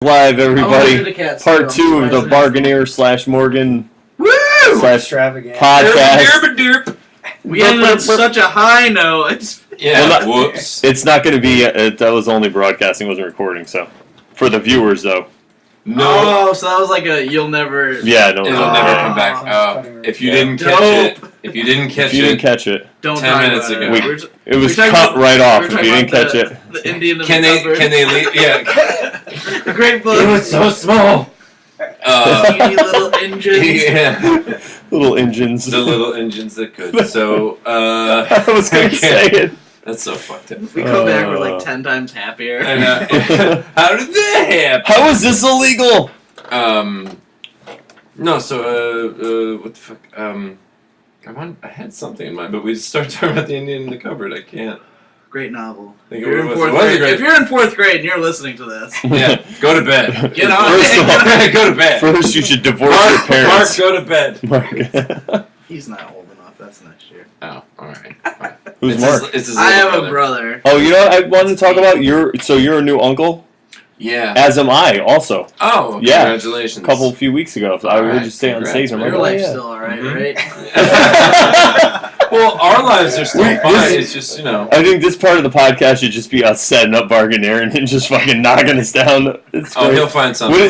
Live, everybody. Part 2 of the Barganier / Morgan podcast. We ended on such a high note. Whoops. It's not going to be. That was only broadcasting, wasn't recording. So, for the viewers, though. No. Oh, so that was like a you'll never. Yeah, no. It'll never come back. If you didn't catch it, don't 10 minutes ago. It was cut right off. If you didn't catch it, the Indian. Can they leave? Yeah. The great book. It was so small. Teeny little engines. Yeah. Little engines. The little engines that could. So. I was going to say it. That's so fucked up. We come back, we're like 10 times happier. And, how did that happen? How is this illegal? No, so, what the fuck, I had something in mind, but we just started talking about the Indian in the cupboard. I can't. Great novel. If you're in 4th grade and you're listening to this. Yeah, go to bed. Get on. Go to bed. First, you should divorce your parents. Mark, go to bed. He's not old enough. That's next year. Oh, alright. Who's Mark? I have a brother. Oh, you know what I wanted to talk about? You're a new uncle? Yeah. As am I, also. Oh, yeah. Congratulations. A few weeks ago. So I heard you stay on stage. Your life's still alright, right? Well, our lives are still fine. It's just, I think this part of the podcast should just be us setting up Barganier and just fucking knocking us down. He'll find something.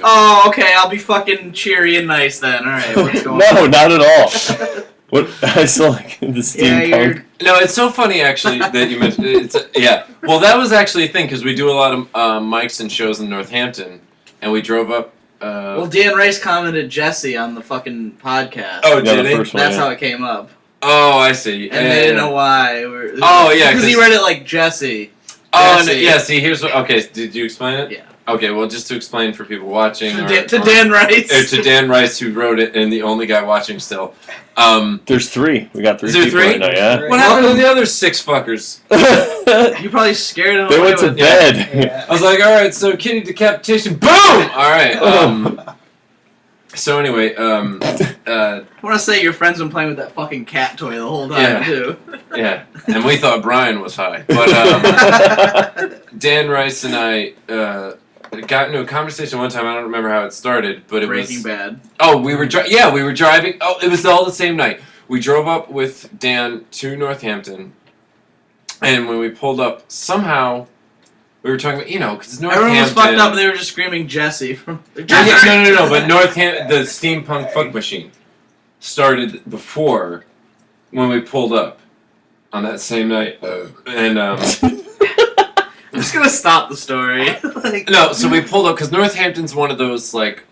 Oh, okay, I'll be fucking cheery and nice then. Alright, what's going on? No, not at all. What? I still like the steampunk. No, it's so funny, actually, that you mentioned it. Well, that was actually a thing, because we do a lot of mics and shows in Northampton, and we drove up... well, Dan Rice commented Jesse on the fucking podcast. Oh, did he? That's how it came up. Oh, I see. And they didn't know why. Oh, yeah. Because he read it like Jesse. Oh, no, yeah, see, here's what... Okay, did you explain it? Yeah. Okay, well, just to explain for people watching... To Dan Rice. To Dan Rice, who wrote it, and the only guy watching still. There's 3. We got 3 people people right now, yeah? What happened to the other 6 fuckers? You probably scared them. They went to bed. Yeah. I was like, alright, so kitty decapitation, boom! Alright, so anyway, I want to say your friend's been playing with that fuking cat toy the whole time, too. Yeah, and we thought Brian was high. But, Dan Rice and I, got into a conversation one time. I don't remember how it started, but it was Breaking Bad. Oh, we were driving. Oh, it was all the same night. We drove up with Dan to Northampton, and when we pulled up, somehow we were talking about because Northampton. Everyone was fucked up, and they were just screaming Jesse from. No. But Northampton, the steampunk fuck machine, started before when we pulled up on that same night, and I'm just gonna stop the story. No, so we pulled up because Northampton's one of those their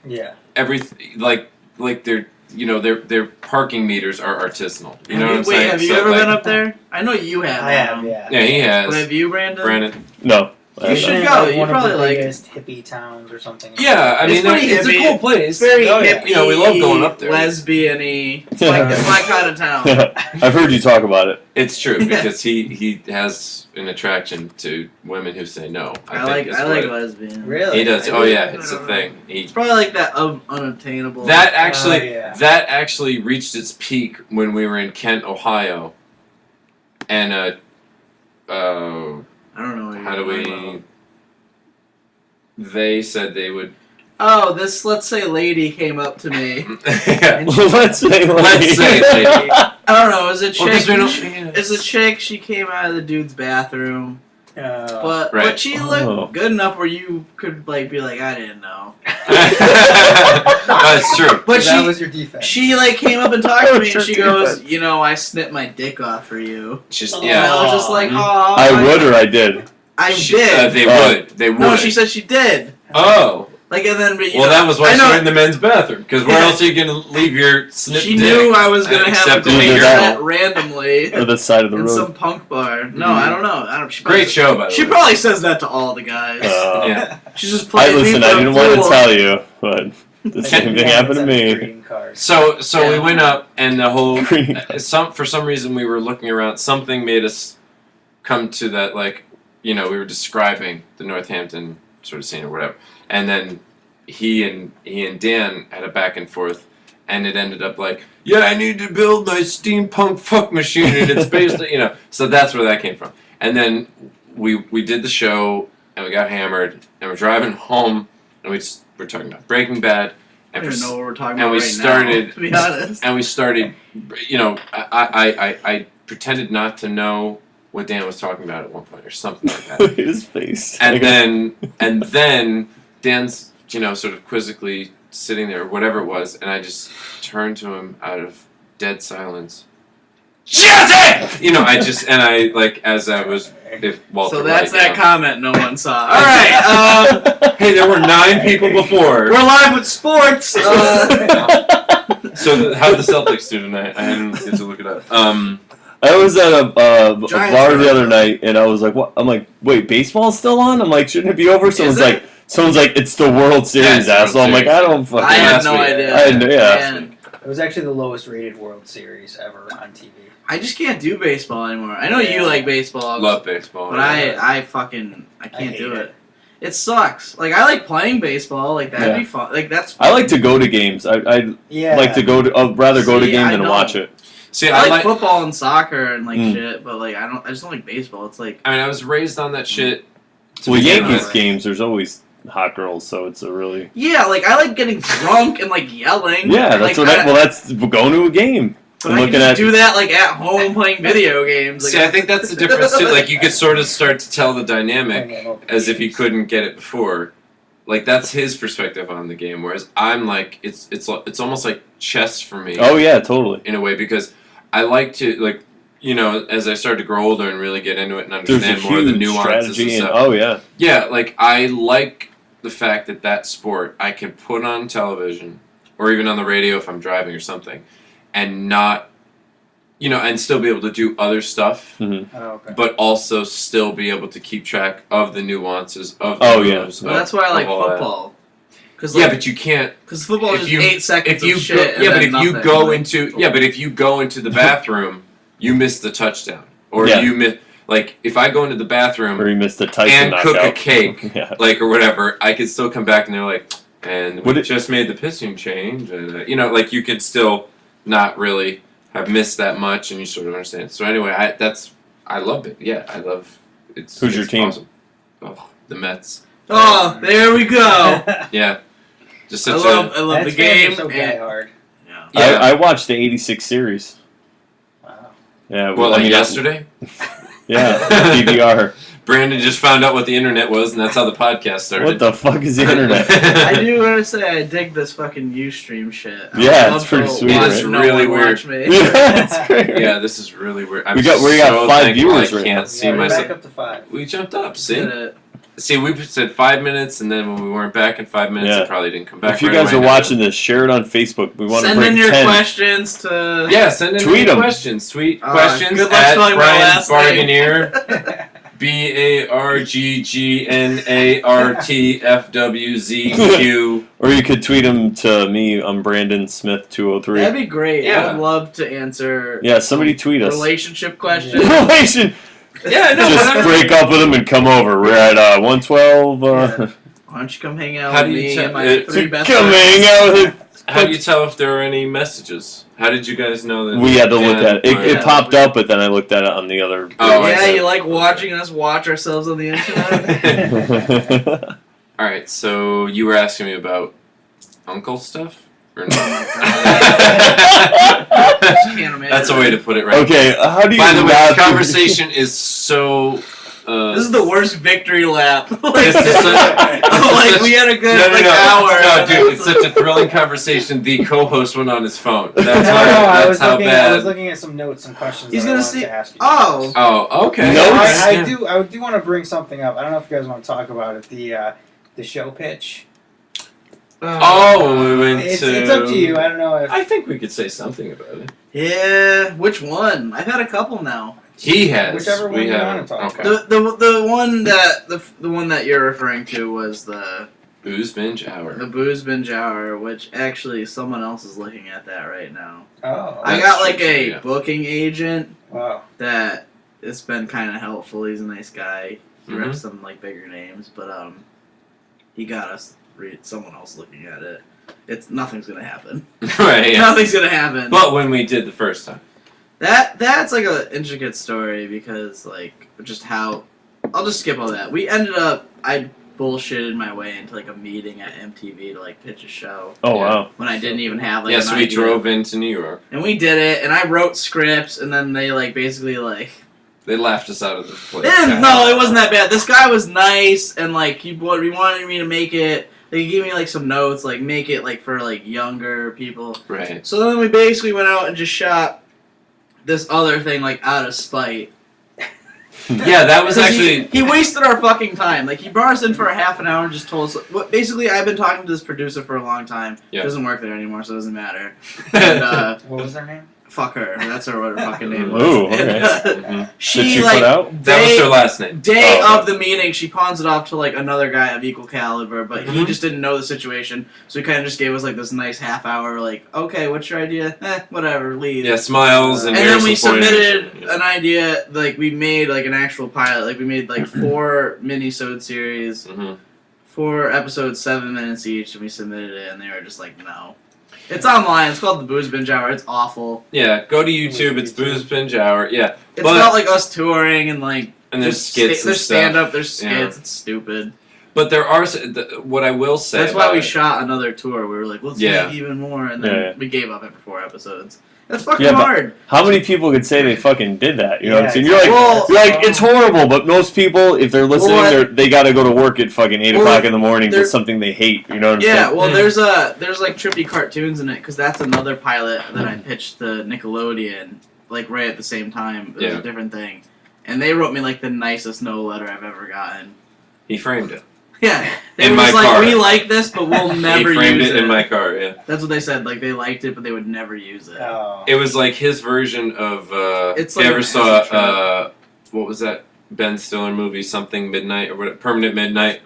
their parking meters are artisanal. You know what I'm saying? Wait, have you ever been up there? I know you have. I have, yeah. Yeah, he has. Have you, Brandon? No. You should go. You probably like it. Biggest hippie towns or something. Yeah, I mean it's a cool place. It's very hippie. We love going up there. Lesbian-y. It's my kind of town. I've heard you talk about it. It's true because he has an attraction to women who say no. I like lesbian. Really? He does. Oh yeah, it's a thing. It's probably like that unattainable. That actually reached its peak when we were in Kent, Ohio, and I don't know. How do we? They said they would. Oh, this let's say lady came up to me. Let's say lady. I don't know. Is a chick? Is a chick? She came out of the dude's bathroom. But she looked good enough where you could be like, I didn't know. That's true. But that was your defense. She came up and talked to me and she goes, I snipped my dick off for you. Yeah. And I was just like, oh. I would or I did. I did. They would. They would. No, she said she did. Oh. And then, that was why she went in the men's bathroom. Because where else are you going to leave your snipped dick? She knew I was going to have a that randomly. Or the side of the road. In some punk bar. No, I don't know. Great show, by the way. She probably says that to all the guys. Yeah. She's just playing Listen, I didn't want to tell you, but the same thing happened to me. So we went up, and the whole... for some reason, we were looking around. Something made us come to that, we were describing the Northampton sort of scene or whatever. And then he and Dan had a back and forth, and it ended up I need to build my steampunk fuck machine, and it's basically, so that's where that came from. And then we did the show, and we got hammered, and we're driving home, and we're talking about Breaking Bad. I don't even know what we're talking and about we right started, now, to be honest. And we started, you know, I pretended not to know what Dan was talking about at one point, or something like that. His face. And then Dan's, you know, sort of quizzically sitting there, or whatever it was, and I just turned to him out of dead silence. Jesse! You know, as I was, if Walter. So that's White, that comment no one saw. All right. Hey, there were 9 people before. We're live with sports. So how'd the Celtics do tonight? I didn't get to look it up. I was at a bar Giants the other night, and I was like, "What?" I'm like, "Wait, baseball's still on?" I'm like, "Shouldn't it be over?" Someone's like, "It's the World Series, Yeah, it's the asshole." I'm World like, "I don't fucking." I had last no week. idea. Yeah. Man, It was actually the lowest rated World Series ever on TV. I just can't do baseball anymore. I know you like baseball. Love baseball. But yeah. I can't hate do it. it. It sucks. Like, I like playing baseball. Like, that'd be fun. Like, that's fun. I like to go to games. I'd like to go to. I'd rather go to See, games I than know. watch it. See, I like football and soccer and like shit, but like I just don't like baseball. It's like I mean, I was raised on that shit. Well, begin Yankees with. games, there's always hot girls, so it's a really. yeah, like I like getting drunk and like yelling. Yeah, that's like, what. Well, that's going to a game. But I'm I can looking just at. do that like at home playing video games. Like, See, I think that's the difference too. Like, you could sort of start to tell the dynamic as if you couldn't get it before. Like, that's his perspective on the game, whereas I'm like, it's almost like chess for me. Oh yeah, totally. In a way, because I like to, like, you know, as I started to grow older and really get into it and understand more of the nuances strategy and stuff. oh yeah. Yeah, like, I like the fact that sport I can put on television or even on the radio if I'm driving or something, and not, you know, and still be able to do other stuff, Mm-hmm. Oh, okay. but also still be able to keep track of the nuances of the moves. Well, that's why I like football. Yeah, but you can't. Because football is if just you- 8 seconds If you of shit. go, yeah, and but then if you nothing. go Like, into but if you go into the bathroom, you miss the touchdown, or Yeah. you miss, like, if I go into the bathroom Or you missed the Tyson and knockout. cook a cake, Yeah. like, or whatever, I could still come back and they're like, and we Would it- just made the pitching change, and you know, like, you could still not really have missed that much, and you sort of understand. So anyway, I love it. Yeah, I love it's. Who's your it's team? Awesome. Oh, the Mets. Oh, there we go. Yeah, just I such love the game. So and- hard. yeah. Yeah. I watched the '86 series. Wow. Yeah. Well, like I mean, yesterday. Yeah. DVR. Brandon just found out what the internet was, and that's how the podcast started. What the fuck is the internet? I do want to say I dig this fucking Ustream shit. I Yeah, would it's love pretty to sweet, watch right? no Really one weird. watch me. Yeah, that's great. Yeah, this is really weird. I'm We got 5 thankful viewers I right can't now. see We're myself. back up to 5. We jumped up. See, Did it. we said 5 minutes, and then when we weren't back in 5 minutes, Yeah. it probably didn't come back. If you right guys away. are watching this, share it on Facebook. We want to Send break in your 10. questions to. yeah, send in Tweet your 'em. questions. Tweet Good questions luck at spelling my Brian last name. Barganier. BARGGNARTFWZQ. Or you could tweet them to me. I'm Brandon Smith 203. That'd be great. Yeah. I'd love to answer. Yeah, somebody tweet us. Relationship questions. Relation. Yeah, no, Just whatever. break up with them and come over. We're at 112. Why don't you come hang out How with do you me tell- and my it- 3 best Come friends? hang out with it. How do you tell if there are any messages? How did you guys know that? We had to look at it. It Yeah. popped up, but then I looked at it on the other. Oh, I Yeah, see. you like watching us watch ourselves on the internet? All right, so you were asking me about uncle stuff, or no? Can't imagine. That's a way to put it, right? Okay, how do you? By the way, not the conversation is so. This is the worst victory lap. Like, This is such- we had a good no, hour. No, dude, it's such a thrilling conversation. The co-host went on his phone. That's No, how, I that's was how looking. I bad. was looking at some notes and questions. He's that gonna I wanted see- to ask you. Oh. Oh, okay. Notes? I do want to bring something up. I don't know if you guys want to talk about it. The show pitch. Oh, when we went It's to. up to you. I don't know if. I think we could say something about it. Yeah, which one? I've had a couple now. He has. Whichever one we you have. wanna talk Okay. The one that the one that you're referring to was the Booze binge hour. booze binge hour, which actually someone else is looking at that right now. Oh. I That's got like true, a yeah. booking agent Wow. that it's been kind of helpful. He's a nice guy. He Mhm. reps some like bigger names, but he got us someone else looking at it. Nothing's gonna happen. Right. Yeah. Nothing's gonna happen. But when we did the first time. That's like an intricate story because like just how I'll just skip all that. We ended up I bullshitted my way into like a meeting at MTV to like pitch a show. Oh wow! When I didn't even have like. Yeah, so we drove into New York, and we did it, and I wrote scripts, and then they like basically like. They laughed us out of the place. No, it wasn't that bad. This guy was nice, and like he wanted me to make it. Like, he gave me like some notes, like make it like for like younger people. Right. So then we basically went out and just shot this other thing like out of spite. Yeah, that was actually... He wasted our fucking time. Like, he brought us in for a half an hour and just told us... Basically, I've been talking to this producer for a long time. Yeah. Doesn't work there anymore, so it doesn't matter. And, what was her name? Fuck her. That's her fucking name was. Ooh, okay. And, she, did she like... put out? That was her last name. Day of the meeting, she pawns it off to, like, another guy of equal caliber, but he just didn't know the situation, so he kind of just gave us, like, this nice half hour, like, okay, what's your idea? Whatever, leave. Yeah, smiles and then we submitted yeah. an idea, like, we made, like, an actual pilot. Like, we made, like, 4 mini-sode series, 4 episodes, 7 minutes each, and we submitted it, and they were just like, no. It's online. It's called the Booze Binge Hour. It's awful. Yeah, go to YouTube. It's Booze Binge Hour. Yeah, it's not like us touring and like. And there's skits. There's stand up. There's skits. Yeah. It's stupid. But there are what I will say. That's why we shot another tour. We were like, let's Yeah. make even more, and then we gave up after 4 episodes. That's fucking Yeah, but hard. how many people could say they fucking did that? You know what I'm saying? Yeah, You're like, it's horrible, but most people, if they're listening, they got to go to work at fucking 8 o'clock in the morning for something they hate. You know what I'm saying? Yeah, well, there's like trippy cartoons in it, because that's another pilot that I pitched to Nickelodeon, like right at the same time. It was a different thing, and they wrote me like the nicest no letter I've ever gotten. He framed it. Yeah, they in were my just like, car. we like this, but we'll never use it. He framed it in my car. Yeah, that's what they said. Like they liked it, but they would never use it. Oh. It was like his version of. It's you like ever saw what was that Ben Stiller movie? Something Midnight or what? Permanent Midnight,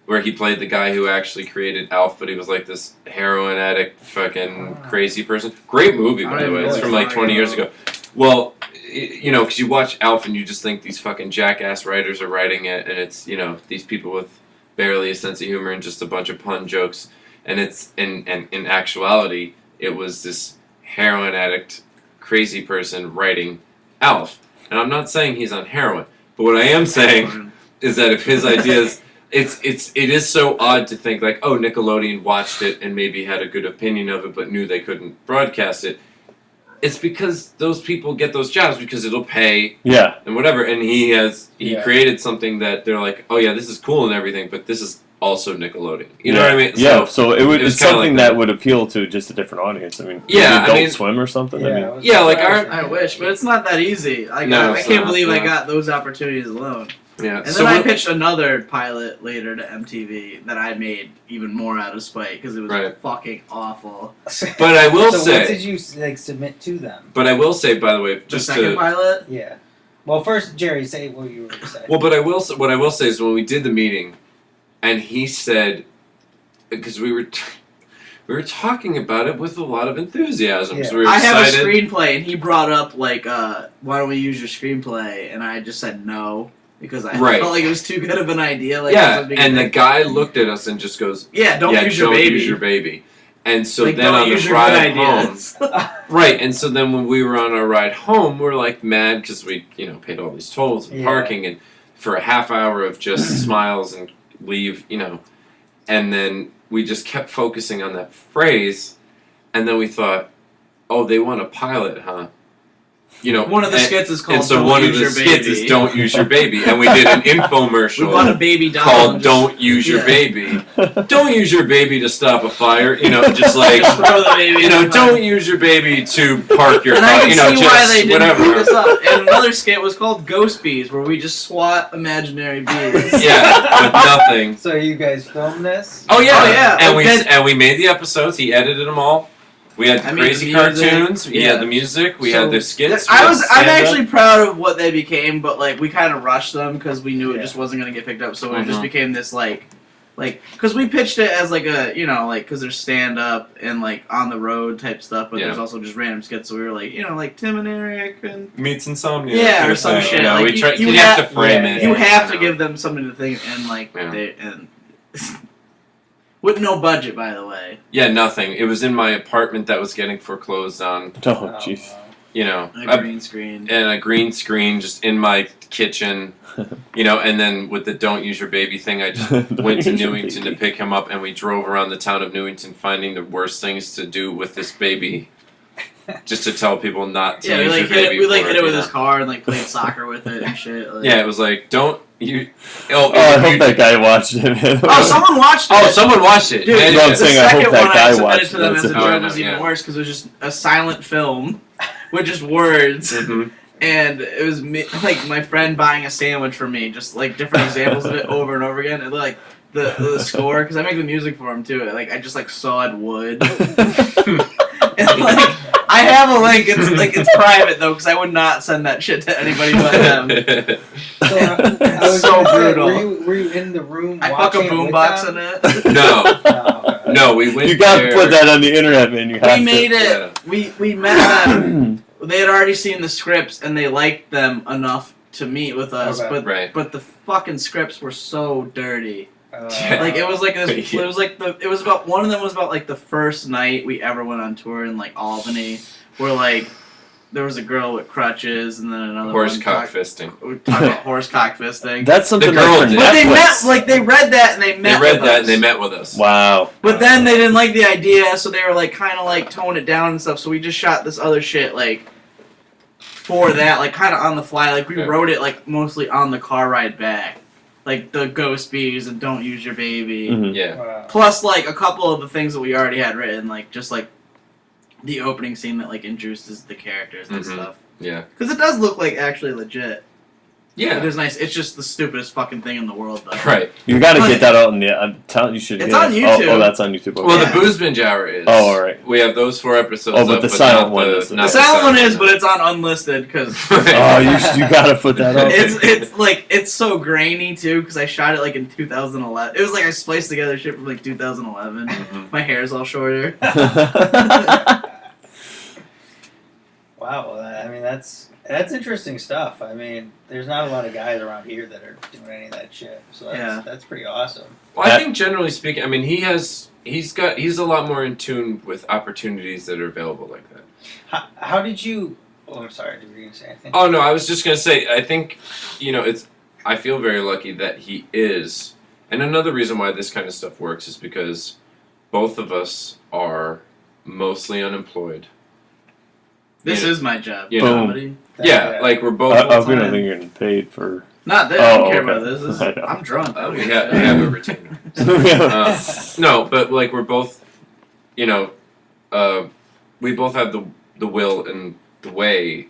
where he played the guy who actually created Alf, but he was like this heroin addict, fucking crazy person. Great movie, by the way. It's from like 20 years ago. Well, you know, because you watch Alf and you just think these fucking jackass writers are writing it, and it's, you know, these people with barely a sense of humor and just a bunch of pun jokes, and it's in actuality it was this heroin addict crazy person writing Alf. And I'm not saying he's on heroin, but what I am saying is that if his ideas it is so odd to think like, oh, Nickelodeon watched it and maybe had a good opinion of it but knew they couldn't broadcast it. It's because those people get those jobs because it'll pay, and whatever. And he created something that they're like, oh yeah, this is cool and everything, but this is also Nickelodeon. You know what I mean? Yeah. So it's something that would appeal to just a different audience. I mean, Adult Swim or something. Yeah, I wish, but it's not that easy. I can't believe I got those opportunities alone. Yeah. And then I pitched another pilot later to MTV that I made even more out of spite because it was fucking awful. But I will say, what did you like submit to them? But I will say, by the way, just the second pilot. Yeah. Well, first, Jerry, say what you were going to say. Well, but what I will say is when we did the meeting, and he said, because we were talking about it with a lot of enthusiasm. So we were excited. I have a screenplay, and he brought up like, why don't we use your screenplay? And I just said no. Because I felt like it was too good of an idea. Like, and the guy looked at us and just goes, don't use your baby. And so like, then on the ride home, right, and so then when we were on our ride home, we're like mad because we, you know, paid all these tolls and parking, and for a half hour of just smiles and leave, you know, and then we just kept focusing on that phrase, and then we thought, oh, they want a pilot, huh? You know, one of the skits is called Don't Use Your Baby, and we did an infomercial we bought a baby doll called Don't Use Your Baby. Don't use your baby to stop a fire, you know, just like throw the baby you know, don't use your baby to park your car, you know, see just why they didn't whatever. pick us up. And another skit was called Ghost Bees, where we just swat imaginary bees. Yeah, with nothing. So you guys filmed this? Oh yeah. And we made the episodes, he edited them all. We had crazy cartoons. We had the music. We had the skits. I'm actually proud of what they became, but like we kind of rushed them because we knew it just wasn't gonna get picked up. So it just became this like because we pitched it as like a because there's stand up and like on the road type stuff, but there's also just random skits. So we were like like Tim and Eric and Meets Insomnia. or some shit. You know, like, you have to frame it. You have to give them something to think and like with no budget, by the way. Yeah, nothing. It was in my apartment that was getting foreclosed on. Oh, jeez. a green screen. And a green screen just in my kitchen, and then with the "Don't use your baby" thing, I just went to Newington to pick him up, and we drove around the town of Newington finding the worst things to do with this baby, just to tell people not to use your baby. We hit it with his car and played soccer with it and shit. Yeah, it was like, don't you. I hope that guy watched it. Someone watched it. Oh, someone watched it. Dude, I'm saying I hope that guy watched it. To them as a joke was even worse because it was just a silent film with just words. Mm-hmm. And it was me, my friend buying a sandwich for me, just different examples of it over and over again. And the score, because I make the music for him too. I just sawed wood. And I have a link. It's private though, because I would not send that shit to anybody but him. So, so brutal. Were you in the room? I fuck a boombox in it. No, no, we went. You got to put that on the internet, man. You have we made to. it. Yeah. We met them. They had already seen the scripts and they liked them enough to meet with us, but the fucking scripts were so dirty. It was this. It was about one of them was about the first night we ever went on tour in Albany, where there was a girl with crutches and then another horse cock fisting. We talked about horse cock fisting. That's something. The girl but they met. They read that and they met. And they met with us. Wow. But then they didn't like the idea, so they were kind of tone it down and stuff. So we just shot this other shit for that, kind of on the fly. We wrote it mostly on the car ride back. The ghost bees and don't use your baby. Mm-hmm. Yeah. Wow. Plus, a couple of the things that we already had written, just the opening scene that introduces the characters and stuff. Yeah. Because it does look actually legit. Yeah. It is nice. It's just the stupidest fucking thing in the world, though. Right. You got to get that out in the. I'm telling you, should. It's on YouTube. Oh, that's on YouTube. Okay. Well, the Booze Binge Hour is. Oh, all right. We have those 4 episodes. Oh, but the silent one is. The silent one is, but it's on unlisted because. Oh, you got to put that up. It's so grainy too because I shot it in 2011. It was I spliced together shit from 2011. Mm-hmm. My hair's all shorter. Wow, I mean that's interesting stuff. I mean, there's not a lot of guys around here that are doing any of that shit, so that's pretty awesome. Well, I think generally speaking, I mean, he's a lot more in tune with opportunities that are available like that. How did you? Oh, I'm sorry. Did you gonna say anything? Oh no, I was just gonna say. I think I feel very lucky that he is, and another reason why this kind of stuff works is because both of us are mostly unemployed. This is my job. Comedy. Yeah, we're both. I was gonna think you're getting paid for. Not that I don't care about this. I'm drunk. We have a retainer. No, but we're both, we both have the will and the way,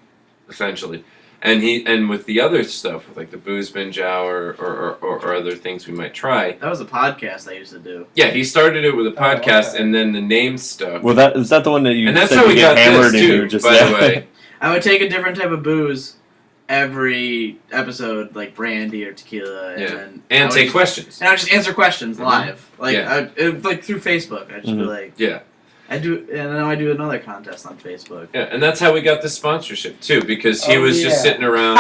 essentially. And with the other stuff, with the Booze Binge Hour or other things we might try. That was a podcast I used to do. Yeah, he started it with a podcast, and then the name stuff. Well, is that the one that you? And that's how we got hammered this too. Just by the way, I would take a different type of booze every episode, brandy or tequila, and take questions. And I would just answer questions live, through Facebook. I just be yeah. I do, and then I do another contest on Facebook. Yeah, and that's how we got the sponsorship too, because he was just sitting around.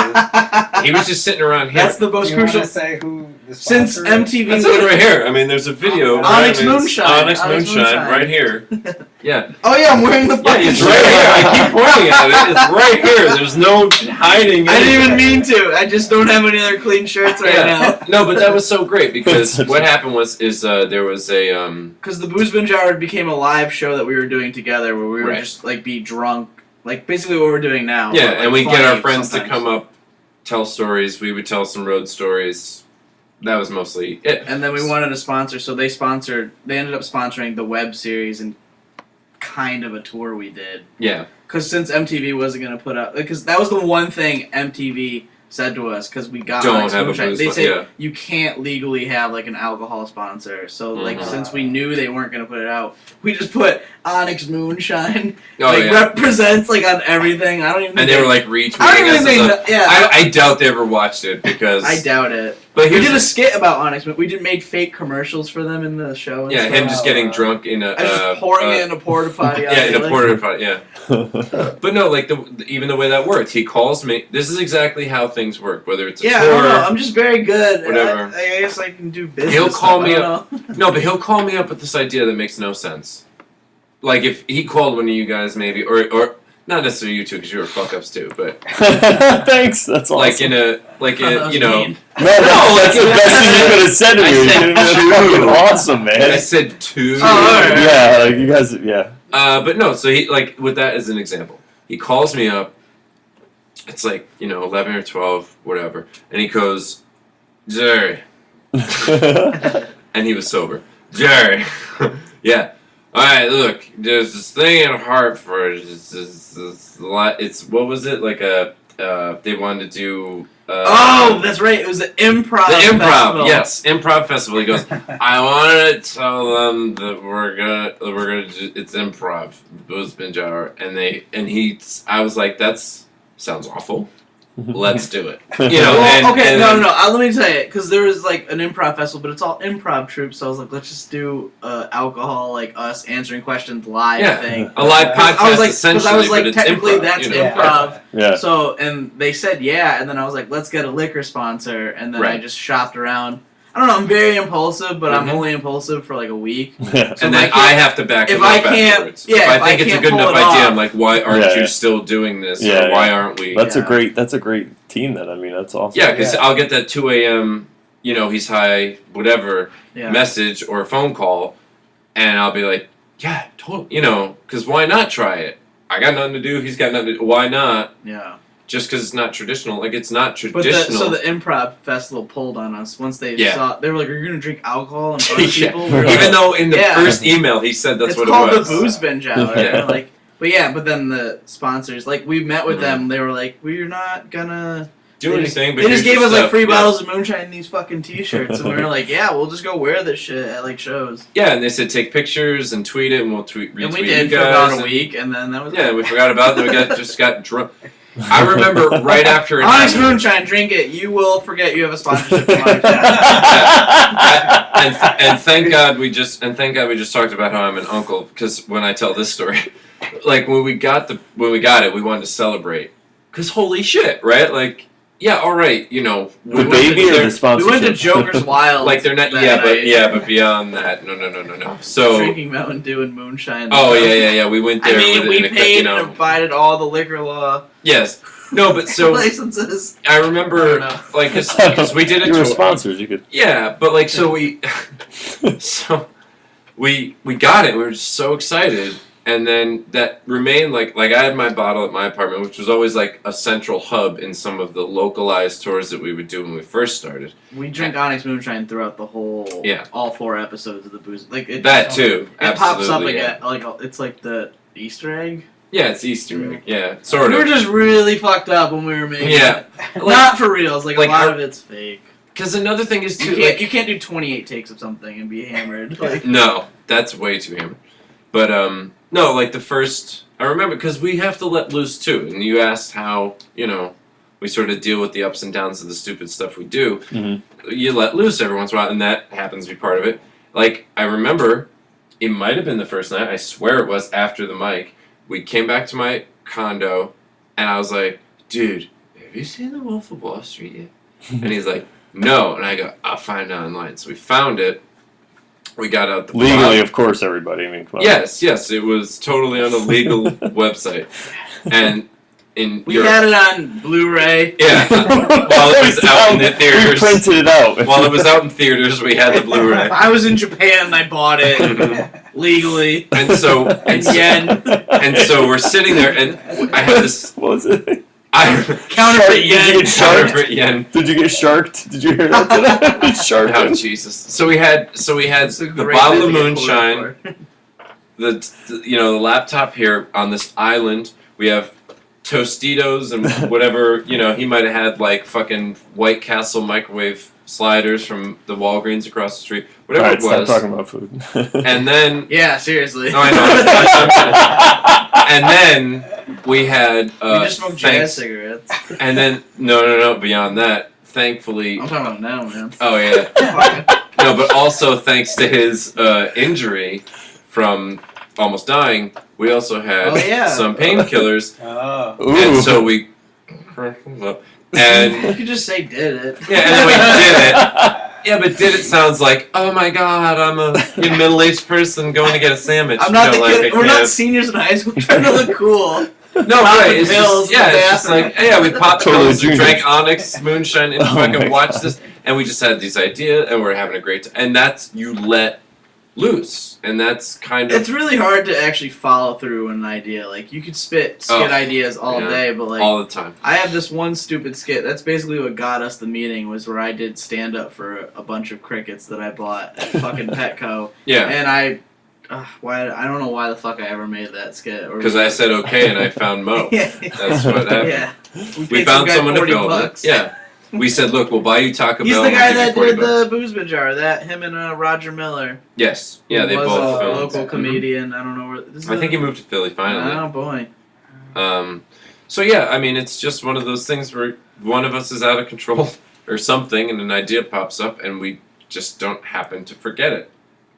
He was just sitting around here. That's the most crucial. Say who the since MTV. That's it right here. I mean, there's a video. Onyx Moonshine. Onyx Moonshine, right here. Yeah. Oh yeah, I'm wearing the fucking. It's right here. I keep pointing at it. It's right here. There's no hiding. I didn't even mean to. I just don't have any other clean shirts right now. No, but that was so great because what happened was there was a because the Booze Binge Hour became a live show that we were doing together where we were just be drunk, basically what we're doing now. Yeah, but, and we get our friends sometimes. to come up, tell stories. We would tell some road stories. That was mostly it. And then we wanted a sponsor, so they ended up sponsoring the web series and kind of a tour we did. Yeah. Because since MTV wasn't going to put up, because that was the one thing MTV said to us, because we got don't have a booze. They said you can't legally have an alcohol sponsor. So since we knew they weren't going to put it out, we just put Onyx Moonshine. Represents on everything. I don't even. And they were retweeting. I don't even think. I doubt they ever watched it because I doubt it. But we did a skit about Onyx, but we made fake commercials for them in the show. And stuff. Him just getting drunk in a. I just pouring it in a porta potty. In a porta potty. Yeah. But no, even the way that worked, he calls me. This is exactly how things work. Whether it's a tour, I don't know. I'm just very good. Whatever. I guess I can do business. He'll call me up. No, but he'll call me up with this idea that makes no sense. If he called one of you guys, maybe, or not necessarily you two because you were fuck-ups too, but Thanks. That's awesome. like in Oh, that was you know. mean. No, that's the best thing you could have said to me. I said That's two. fucking awesome, man. I said 2. Oh, alright. Yeah, like you guys, yeah. But no, so he like with that as an example, he calls me up. It's like 11 or 12, whatever, and he goes, Jerry, and he was sober. Jerry, yeah. All right, look, there's this thing in Hartford. It's what was it like they wanted to do. Oh, that's right. It was the improv. The improv, festival. yes, improv festival. He goes, I wanted to tell them that we're gonna do, it's improv, booze binge hour, I was like, sounds awful. Let's do it. Well, okay, no. Let me tell you, because there was like an improv festival, but it's all improv troops. So I was like, let's just do alcohol, like us answering questions live thing. A live podcast. I was like, essentially, I was like, but it's technically improv, that's you know? improv. Yeah. So, and they said yeah, and then I was like, let's get a liquor sponsor, and then I Right. just shopped around. I don't know. I'm very impulsive, but I'm Mhm. only impulsive for like a week. Yeah. And then I have to back if him I up can't- afterwards. yeah, if I if I think it's a can't good pull enough it idea, off. I'm like, why aren't Yeah, you yeah. still doing this? Yeah, or why yeah. aren't we? That's Yeah. a great team. Then I mean, that's awesome. Yeah, because Yeah. I'll get that 2 a.m. He's high, whatever Yeah. message or phone call, and I'll be like, yeah, totally. Because why not try it? I got nothing to do. He's got nothing to do. Why not? Yeah. Just because it's not traditional. Like, it's not But traditional. so the improv festival pulled on us once they Yeah. saw. They were like, "Are you gonna drink alcohol in front of Yeah. people?" We were like, Even though in the Yeah. first email he said that's it's what called it was. the booze binge hour. Yeah. Like, but then the sponsors, like, we met with them. They were like, "We're not gonna Do they anything, but They just here's gave your us like stuff. free Yeah. bottles of moonshine and these fucking T-shirts, and we were like, "Yeah, we'll just go wear this shit at like shows." Yeah, and they said take pictures and tweet it, and we'll retweet And we you did for guys. about a and- week, and then that was Yeah, it. we forgot about it. Then we just got drunk. I remember right after it Onyx happened. moonshine, drink it. You will forget you have a sponsorship from Onyx. And thank God we just talked about how I'm an uncle, because when I tell this story, like when we got it, we wanted to celebrate, because holy shit, right? Like, yeah, all right, we The went baby to or their- the sponsorship? We went to Joker's Wild. like they're not, that night. but beyond that, no. So, Drinking Mountain Dew and moonshine. oh yeah, we went there. I mean, with we it in a- paid and abided all the liquor law Yes, no, but so licenses. I remember, I don't know. like, because we did it. You were to- sponsors. You could. Yeah, but like, so we got it. We were just so excited, and then that remained like I had my bottle at my apartment, which was always like a central hub in some of the localized tours that we would do when we first started. We drink Onyx moonshine throughout the whole, Yeah. all 4 episodes of the booze. Like it, That too, It pops up absolutely, like yeah. it's like the Easter egg. Yeah, it's Easter egg. Yeah, sort We of. were just really fucked up when we were making Yeah. it. Not for reals. Like a like lot our- of it's fake. Because another thing is too, You can't do 28 takes of something and be hammered. Like, no, that's way too hammered. But no, like the first, I remember because we have to let loose too. And you asked how we sort of deal with the ups and downs of the stupid stuff we do. Mm-hmm. You let loose every once in a while, and that happens to be part of it. Like I remember, it might have been the first night. I swear it was after the mic. We came back to my condo, and I was like, "Dude, have you seen The Wolf of Wall Street yet?" And he's like, "No," and I go, "I'll find it online." So we found it. We got out the Legally, bottle. of course, everybody. I mean, come on. Yes, it was totally on a legal website, and in we Europe. had it on Blu-ray. Yeah, while it was out in the We theaters. printed it out. While it was out in theaters, we had the Blu-ray. I was in Japan and I bought it legally. And so, And yen. and so we're sitting there, and I had this. What was it? Counterfeit Did you yen. get sharked? Counterfeit yen. Did you get sharked? Did you hear that today? Sharked. Oh Jesus! So we had It's a the great bottle thing of to get moonshine, quoted the laptop here on this island. We have Tostitos and whatever he might have had like fucking White Castle microwave sliders from the Walgreens across the street, whatever Alright, it was. stop talking about food. And then for. Yeah, seriously. no, I know. And then we had we just smoked jazz cigarettes. and then no. Beyond that, thankfully. I'm talking about now, man. Oh yeah. No, but also thanks to his injury from almost dying, we also had Oh, yeah. some painkillers, Oh. Ooh. and so we and You could just say did it. yeah, and then we did it. Yeah, but did it sounds like, oh my god, I'm a middle-aged person going to get a sandwich. I'm not the like kid. a We're not kid. seniors in high school trying to look cool. No, right. It's pills just, it's just like, we popped Totally pills, we junior. drank Onyx, moonshine, and Oh my fucking watched God. this, and we just had these ideas, and we're having a great time. And that's, you let loose, and that's kind of... It's really hard to actually follow through an idea. Like, you could skit ideas all day, but like... all the time. I have this one stupid skit. That's basically what got us the meeting, was where I did stand-up for a bunch of crickets that I bought at fucking Petco. Yeah. And I don't know why the fuck I ever made that skit. Because I said okay, and I found Mo. That's what happened. Yeah. We found someone to film it. Yeah. We said, look, we'll buy you Taco Bell. He's the and guy we'll that give you did $40. the Boozman Jar. Him and Roger Miller. Yes. Yeah, they was both a filmed. local comedian. I don't know where. I think he moved to Philly finally. Oh boy. So yeah, I mean, it's just one of those things where one of us is out of control or something, and an idea pops up, and we just don't happen to forget it,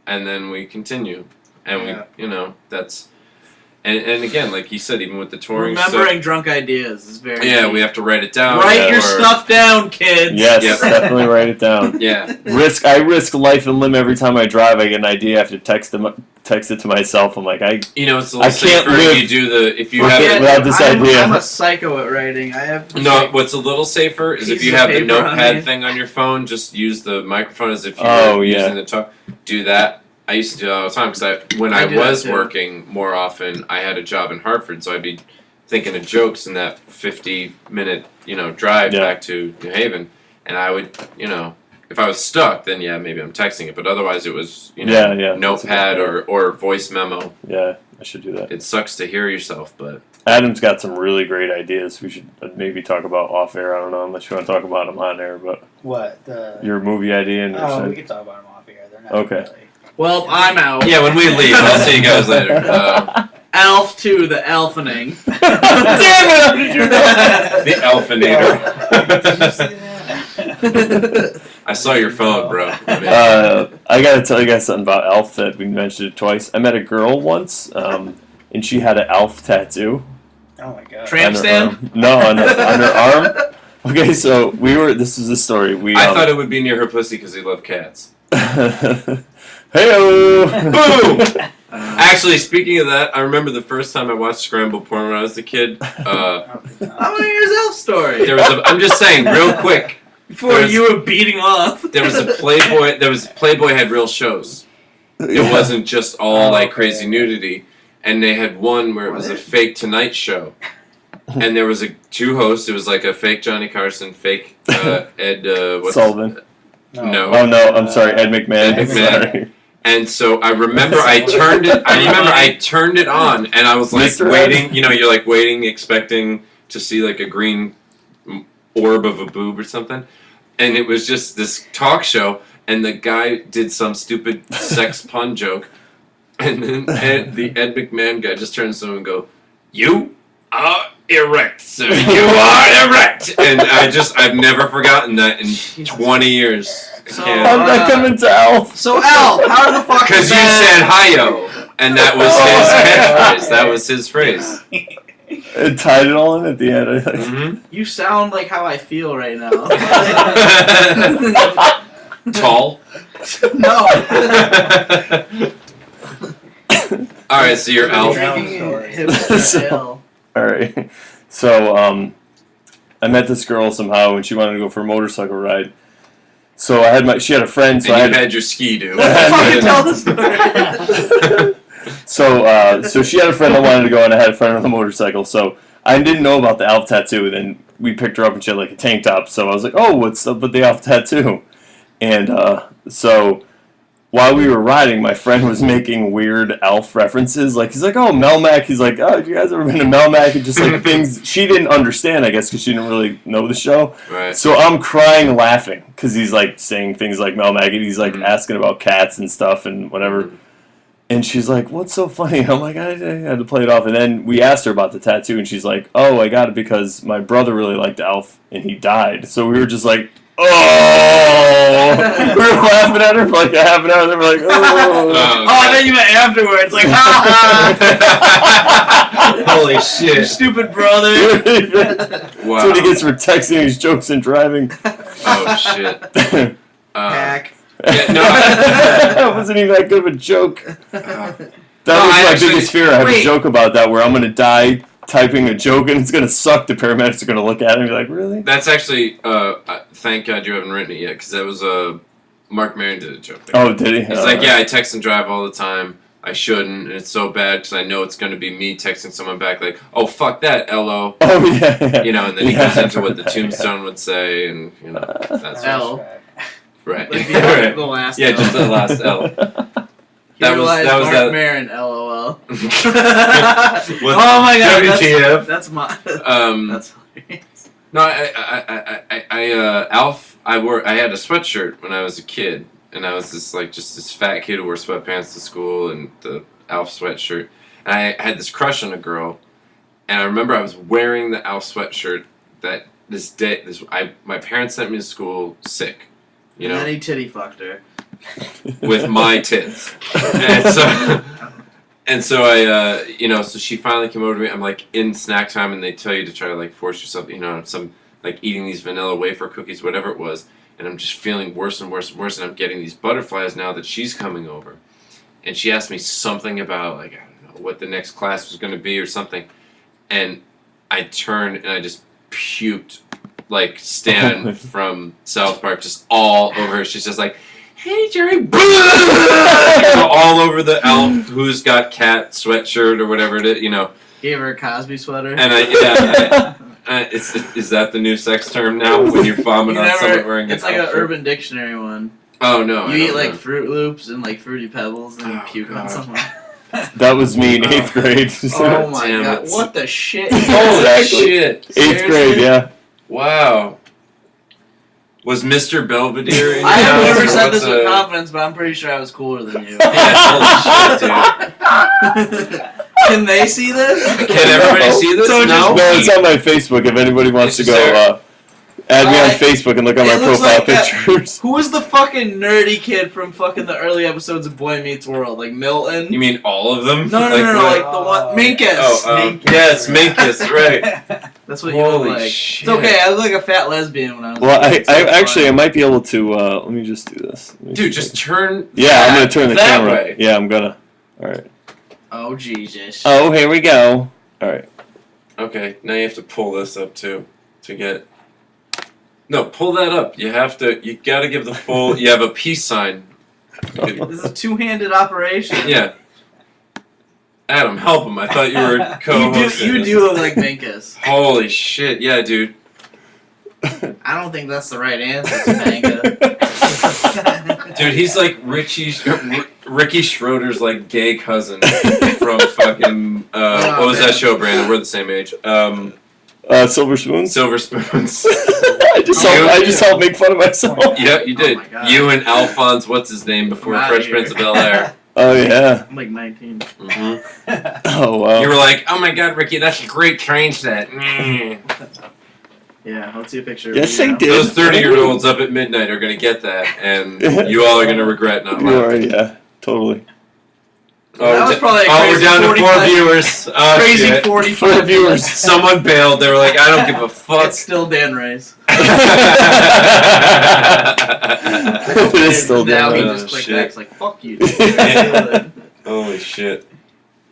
and then we continue, and we, that's. And again, like he said, even with the touring remembering stuff, drunk ideas is very yeah, key. we have to write it down. Write your stuff down, kids. Yes, Yep. definitely write it down. Yeah. I risk life and limb every time I drive. I get an idea, I have to text it to myself. I'm like, it's a little I safer can't live if you do if you without have it. this idea. I'm a psycho at writing. I have No, what's a little safer is if pieces you of have the paper on notepad me. thing on your phone, just use the microphone as if you Oh, were yeah. using the talk. Do that. I used to do that all the time because when I I do that was too. working more often, I had a job in Hartford, so I'd be thinking of jokes in that 50-minute drive Yeah. back to New Haven, and I would if I was stuck, then maybe I'm texting it, but otherwise it was notepad or voice memo. Yeah, I should do that. It sucks to hear yourself, but Adam's got some really great ideas. We should maybe talk about off air. I don't know unless you want to talk about them on air, but What? your movie idea and We can talk about them off air. They're not Okay. really. Well, I'm out. yeah, when we leave, I'll see you guys later. Elf 2, the Elfening. Damn it! How did you know? The Elfinator. Did you see that? I saw your phone, bro. I gotta tell you guys something about Elf that we mentioned it twice. I met a girl once, and she had an Elf tattoo. Oh my god. Tramp on her stamp? arm. No, on her arm. Okay, so this is the story. I thought it would be near her pussy because he loved cats. Hey-o! Boom! Actually, speaking of that, I remember the first time I watched Scramble Porn when I was a kid. I want to hear his Elf story. I'm just saying, real quick. Before you were beating off. There was a Playboy. Playboy had real shows. It wasn't just all like crazy nudity, and they had one where it was a fake Tonight Show, and there was two hosts. It was like a fake Johnny Carson, fake Ed Sullivan. No. Oh no, I'm sorry, Ed McMahon. Ed McMahon. Sorry. And so I remember I turned it on, and I was like Mr. waiting. You're like waiting, expecting to see like a green orb of a boob or something. And it was just this talk show, and the guy did some stupid sex pun joke, and then the Ed McMahon guy just turns to him and go, "You are erect, sir. You are erect." And I've never forgotten that in 20 years. So, How did I come into Elf? So Elf, how the fuck? Because you said "hi-yo," and that was his catchphrase. That was his phrase. It tied it all in at the end. Mm-hmm. You sound like how I feel right now. Tall. No. All right, so you're Elf. Hipster All right. So I met this girl somehow, and she wanted to go for a motorcycle ride. So she had a friend. So And you had your ski do. Fucking tell the story. So she had a friend that wanted to go, and I had a friend on the motorcycle. So I didn't know about the Elf tattoo. Then we picked her up, and she had like a tank top. So I was like, "Oh, what's up with the Elf tattoo?" And so while we were riding, my friend was making weird Elf references. Like he's like, "Oh, Melmac." He's like, "Oh, have you guys ever been to Melmac?" And just like things she didn't understand, I guess, because she didn't really know the show. Right. So I'm crying, laughing because he's like saying things like Melmac, and he's like asking about cats and stuff and whatever. And she's like, "What's so funny?" I'm like, I had to play it off. And then we asked her about the tattoo, and she's like, "Oh, I got it because my brother really liked Elf, and he died." So we were just like, "Oh!" We were laughing at her for like a half an hour, and then we're like, "Oh!" Oh, then you meant afterwards, like, ha ha! Holy You shit. stupid brother. That's Wow. what he gets for texting his jokes and driving. Oh, shit. Hack. Yeah, no, That wasn't even that good of a joke. That was I my actually- biggest fear. I have wait. a joke about that where I'm going to die typing a joke and it's gonna suck. The paramedics are gonna look at it and be like, really? That's actually, thank God you haven't written it yet, because that was Mark Maron did a joke there. Oh, did he? He's like, yeah, I text and drive all the time. I shouldn't, and it's so bad because I know it's going to be me texting someone back like, oh, fuck that, LO. Oh, yeah. You know, and then he goes into what the tombstone would say, and, you know, that's L. right. Like Right. the last Yeah, L. just the last L. That was Mark that. Maron, LOL. With Oh my god, WTF. that's my. That's hilarious. No, Alf. I had a sweatshirt when I was a kid, and I was just this fat kid who wore sweatpants to school and the Alf sweatshirt. And I had this crush on a girl, and I remember I was wearing the Alf sweatshirt my parents sent me to school sick, you know, And then he titty fucked her. with my tits, and so I, so she finally came over to me. I'm like in snack time, and they tell you to try to like force yourself, some like eating these vanilla wafer cookies, whatever it was. And I'm just feeling worse and worse and worse, and I'm getting these butterflies now that she's coming over. And she asked me something about, like, I don't know, what the next class was going to be or something. And I turned and I just puked, like Stan from South Park, just all over her. She's just like, hey, Jerry. All over the Alf Who's Got Cat sweatshirt or whatever it is, Gave her a Cosby sweater. And is that the new sex term now when you vomit on someone wearing it's like an Urban Dictionary one. Oh no! You eat like Fruit Loops and like Fruity Pebbles and puke on someone. That was me in 8th grade. Oh my god! What the shit? Holy shit! 8th grade, yeah. Wow. Was Mr. Belvedere in your I have house, never or said what's this with confidence, but I'm pretty sure I was cooler than you. Yeah, holy shit, dude. Can they see this? Can everybody see this? No, it's on my Facebook. If anybody wants to go add me on Facebook and look at my profile pictures. Who was the fucking nerdy kid from fucking the early episodes of Boy Meets World? Like Milton? You mean all of them? No, like the one Minkus. Yes, Minkus, right. That's what you look like. Shit. It's okay, I look like a fat lesbian when I was Well, I might be able to, let me just do this. Dude, just turn I'm going to turn the that camera. way. Yeah, I'm going to. Alright. Oh, Jesus. Oh, here we go. Alright. Okay, now you have to pull this up too to get. No, pull that up. You gotta give the full. You have a peace sign. This is a two-handed operation. Yeah. Adam, help him. I thought you were co-hosting. You do look like Minkus. Holy shit, yeah, dude. I don't think that's the right answer to manga. Dude, he's like Ricky Schroeder's like gay cousin from fucking what was that show, Brandon? We're the same age. Silver Spoons? Silver Spoons. I just helped make fun of myself. Yep, you did. Oh my God. You and Alphonse, what's his name before I'm Fresh outta Prince here. of Bel-Air. Oh, yeah. I'm like 19. Mm-hmm. Oh, wow. You were like, oh my God, Ricky, that's a great train set. Yeah, let's see a picture. Yes, I did. Those 30-year-olds up at midnight are going to get that, and you all are going to regret not You are, laughing. yeah. Totally. That was probably a we're crazy down to 4 45 viewers. Oh, Crazy shit. 45 4 viewers. Someone bailed. They were like, I don't give a fuck. It's still Dan Ray's. It is still Now he down. just clicked shit. X like, fuck you. Dude. Holy shit.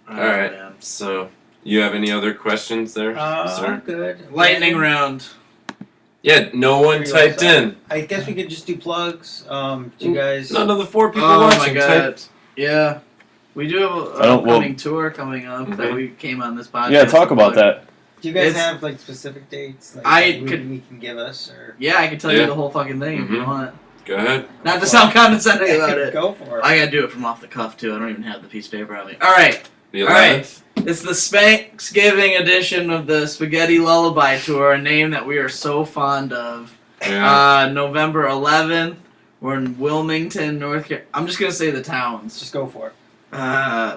Oh, Alright. man. So, you have any other questions there, sir? Good. Lightning round. Yeah, no one typed in. I guess we could just do plugs. Do you guys? None of the 4 people Oh watching my god. typed. Yeah. We do have I an don't- upcoming tour coming up that Mhm. we came on this podcast. Yeah, talk about that. Do you guys It's- have like specific dates? Like, I that could- we can give us or Yeah, I can tell Yeah. you the whole fucking thing if you Mhm. want. Go ahead. Not to sound condescending about it. Go for it. I gotta do it from off the cuff too. I don't even have the piece of paper on me. Alright. The All right. 11th. It's the Thanksgiving edition of the Spaghetti Lullaby Tour, a name that we are so fond of. Yeah. November 11th, we're in Wilmington, North Carolina. I'm just going to say the towns. Just go for it.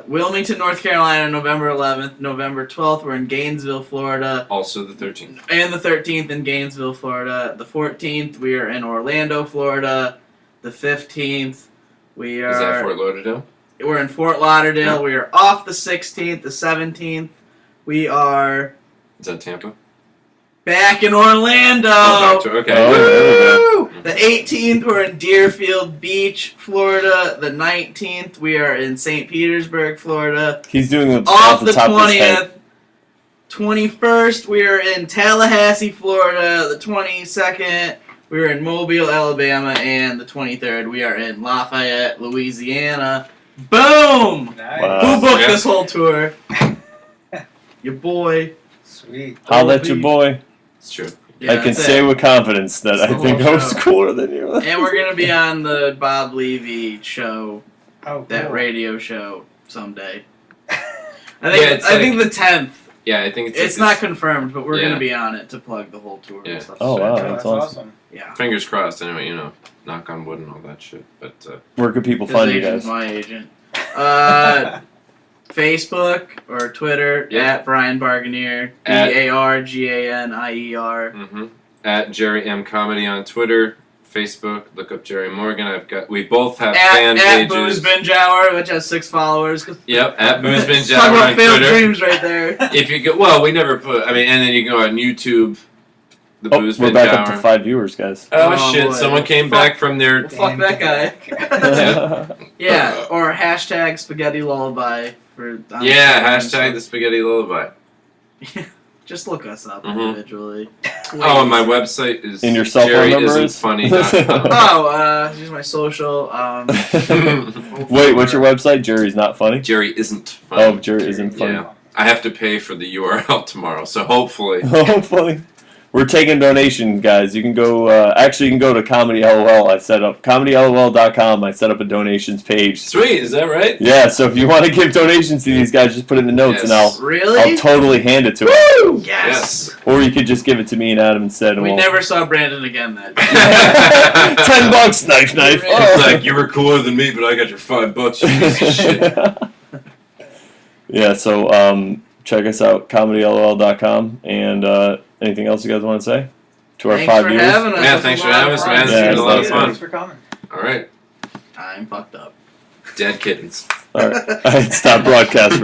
Wilmington, North Carolina, November 11th. November 12th, we're in Gainesville, Florida. Also the 13th. And the 13th in Gainesville, Florida. The 14th, we are in Orlando, Florida. The 15th, we are... Is that Fort Lauderdale? We're in Fort Lauderdale. Yeah. We are off the 16th. The 17th, we are Is that Tampa? back in Orlando. Oh, back to, okay. Oh, Woo! The 18th, we're in Deerfield Beach, Florida. The 19th, we are in St. Petersburg, Florida. He's doing it Off off the the top of his head. 20th, 21st, we are in Tallahassee, Florida. The 22nd, we are in Mobile, Alabama. And the 23rd, we are in Lafayette, Louisiana. Boom! Nice. Wow. Who booked Yeah. this whole tour? Your boy. Sweet. Holla at your boy. It's true. Yeah, I can that's say it. with confidence that That's I the think whole I was show. cooler than you. And we're going to be on the Bob Levy show, Oh, that cool. radio show, someday. Yeah, I think the 10th. Yeah, I think It's not confirmed, but we're Yeah. going to be on it to plug the whole tour Yeah. and stuff. Oh, wow. Oh, That's that's awesome. awesome. Yeah. Fingers crossed. Anyway, you know, knock on wood and all that shit. But Where can people His find you agent's guys? my agent. Facebook or Twitter Yeah. at Brian Barganier. At- BARGANIER. at Jerry M Comedy on Twitter, Facebook. Look up Jerry Morgan. We both have At fan pages. Booze Binge Hour, which has 6 followers. Yep, at Booze Binge Talk Hour about on failed Twitter. dreams right there. If you go, well, we never put. I mean, and then you can go on YouTube. The Oh, Booze we're Binge back Hour. up to 5 viewers, guys. Oh, Oh, shit! boy. Someone came Fuck. back from their. Well, fuck that guy. Yeah, or hashtag Spaghetti Lullaby for. on Yeah, Instagram and hashtag the Spaghetti Lullaby. stuff. Just look us up Mhm. individually. Oh, and my website is And your cell phone number is? jerryisn'tfunny.com. Oh, here's my social. Wait, what's your website? Jerry's not funny? Jerry isn't funny. Oh, Jerry isn't funny. Yeah. I have to pay for the URL tomorrow, so hopefully. Hopefully. We're taking donation, guys. You can go, actually, you can go to Comedy LOL. I set up ComedyLOL.com. I set up a donations page. Sweet, is that right? Yeah, so if you want to give donations to these guys, just put it in the notes and Yes. Really? I'll totally hand it to them. Woo! Yes. Or you could just give it to me and Adam instead. And We we'll... never saw Brandon again that day. $10, knife. It's like, you were cooler than me, but I got your $5, you piece of shit. Yeah, so check us out, ComedyLOL.com. And anything else you guys want to say to our Thanks 5 for viewers? having us. Yeah, It's thanks a for lot having of us, fun. man. It's Yeah, been a it's lot of nice. fun. Thanks for coming. All right. I'm fucked up. Dead kittens. All right, stop broadcast for a